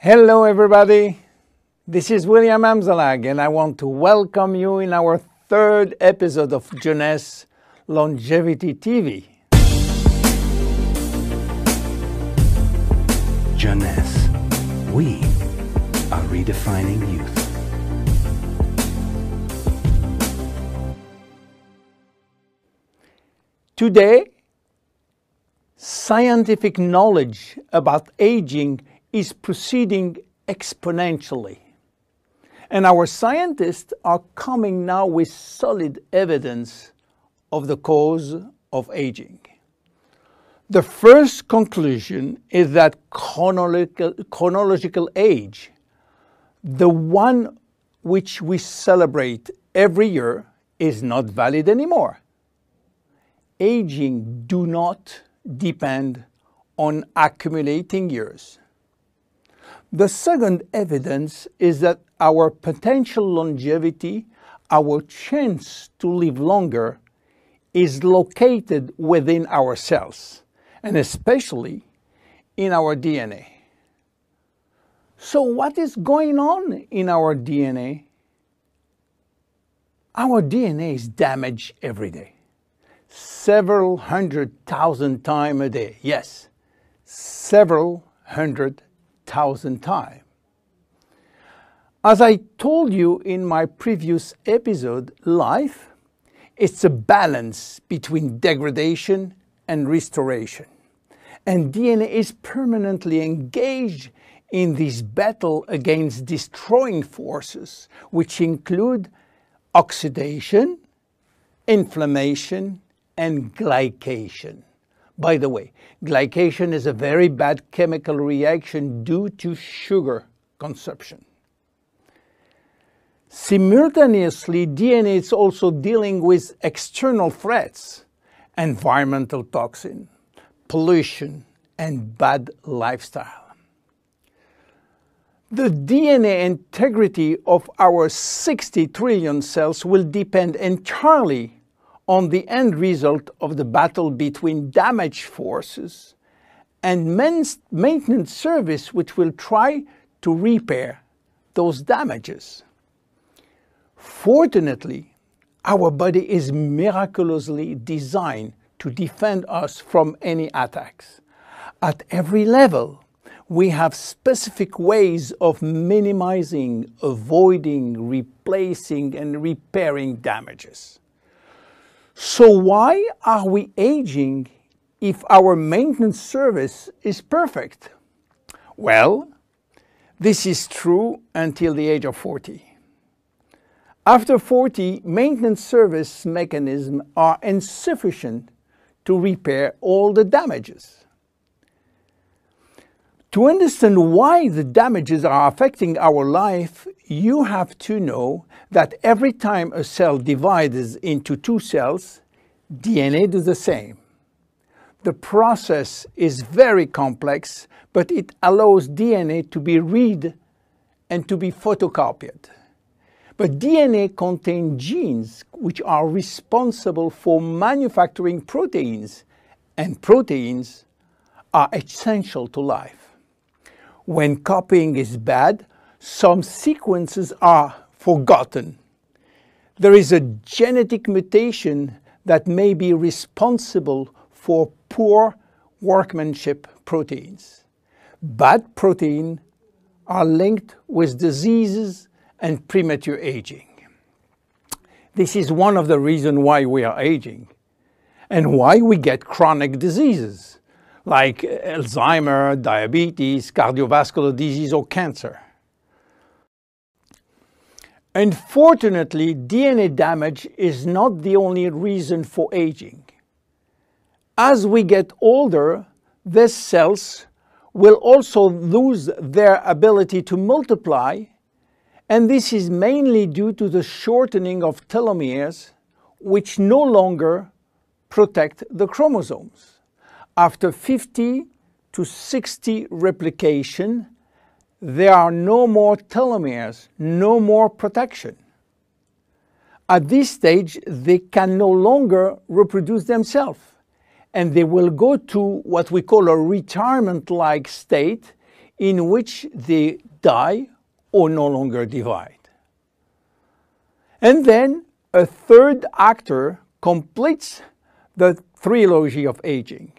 Hello everybody, this is William Amzalag and I want to welcome you in our third episode of Jeunesse Longevity TV. Jeunesse, we are redefining youth. Today, scientific knowledge about aging is proceeding exponentially. And our scientists are coming now with solid evidence of the cause of aging. The first conclusion is that chronological age, the one which we celebrate every year, is not valid anymore. Aging do not depend on accumulating years. The second evidence is that our potential longevity, our chance to live longer, is located within our cells, and especially in our DNA. So what is going on in our DNA? Our DNA is damaged every day. Several 100,000 times a day. Yes, several 100,000 times. As I told you in my previous episode, life is a balance between degradation and restoration. And DNA is permanently engaged in this battle against destroying forces, which include oxidation, inflammation, and glycation. By the way, glycation is a very bad chemical reaction due to sugar consumption. Simultaneously, DNA is also dealing with external threats, environmental toxin, pollution, and bad lifestyle. The DNA integrity of our 60 trillion cells will depend entirely on the end result of the battle between damage forces and maintenance service, which will try to repair those damages. Fortunately, our body is miraculously designed to defend us from any attacks. At every level, we have specific ways of minimizing, avoiding, replacing, and repairing damages. So why are we aging if our maintenance service is perfect? Well, this is true until the age of 40. After 40, maintenance service mechanisms are insufficient to repair all the damages. To understand why the damages are affecting our life, you have to know that every time a cell divides into two cells, DNA does the same. The process is very complex, but it allows DNA to be read and to be photocopied. But DNA contains genes which are responsible for manufacturing proteins, and proteins are essential to life. When copying is bad, some sequences are forgotten. There is a genetic mutation that may be responsible for poor workmanship proteins. Bad proteins are linked with diseases and premature aging. This is one of the reasons why we are aging and why we get chronic diseases like Alzheimer's, diabetes, cardiovascular disease, or cancer. Unfortunately, DNA damage is not the only reason for aging. As we get older, these cells will also lose their ability to multiply, and this is mainly due to the shortening of telomeres, which no longer protect the chromosomes. After 50 to 60 replication, there are no more telomeres, no more protection. At this stage, they can no longer reproduce themselves, and they will go to what we call a retirement-like state, in which they die or no longer divide. And then a third actor completes the trilogy of aging.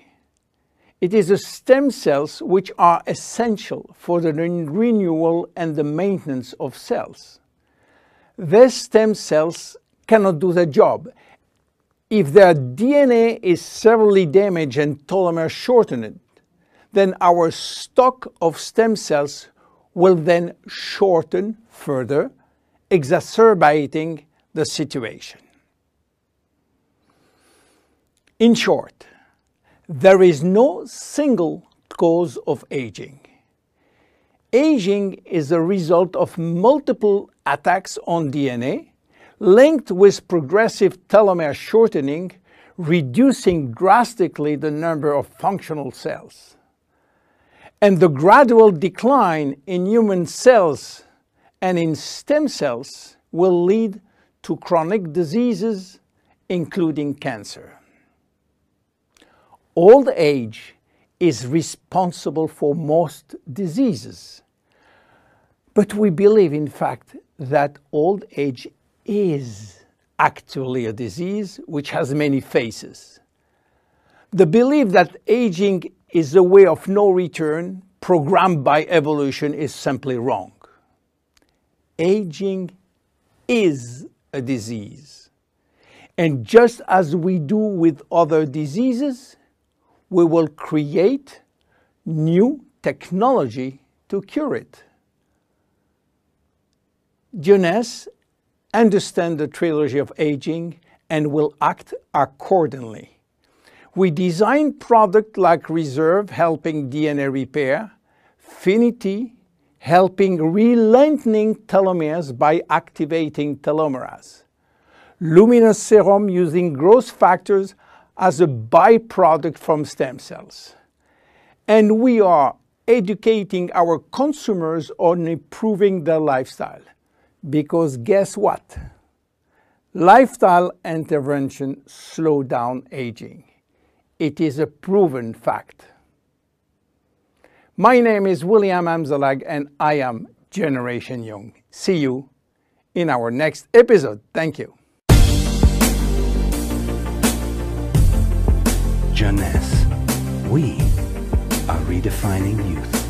It is the stem cells which are essential for the renewal and the maintenance of cells. These stem cells cannot do the job. If their DNA is severely damaged and telomere shortened, then our stock of stem cells will then shorten further, exacerbating the situation. In short, there is no single cause of aging. Aging is a result of multiple attacks on DNA, linked with progressive telomere shortening, reducing drastically the number of functional cells. And the gradual decline in human cells and in stem cells will lead to chronic diseases, including cancer. Old age is responsible for most diseases. But we believe, in fact, that old age is actually a disease which has many faces. The belief that aging is a way of no return programmed by evolution is simply wrong. Aging is a disease. And just as we do with other diseases, we will create new technology to cure it. Jeunesse understands the trilogy of aging and will act accordingly. We design products like Reserve, helping DNA repair, Finity, helping re-lengthening telomeres by activating telomerase, Luminous Serum using growth factors as a byproduct from stem cells. And we are educating our consumers on improving their lifestyle. Because guess what? Lifestyle intervention slow down aging. It is a proven fact. My name is William Amzalag and I am Generation Young. See you in our next episode. Thank you. Jeunesse. We are redefining youth.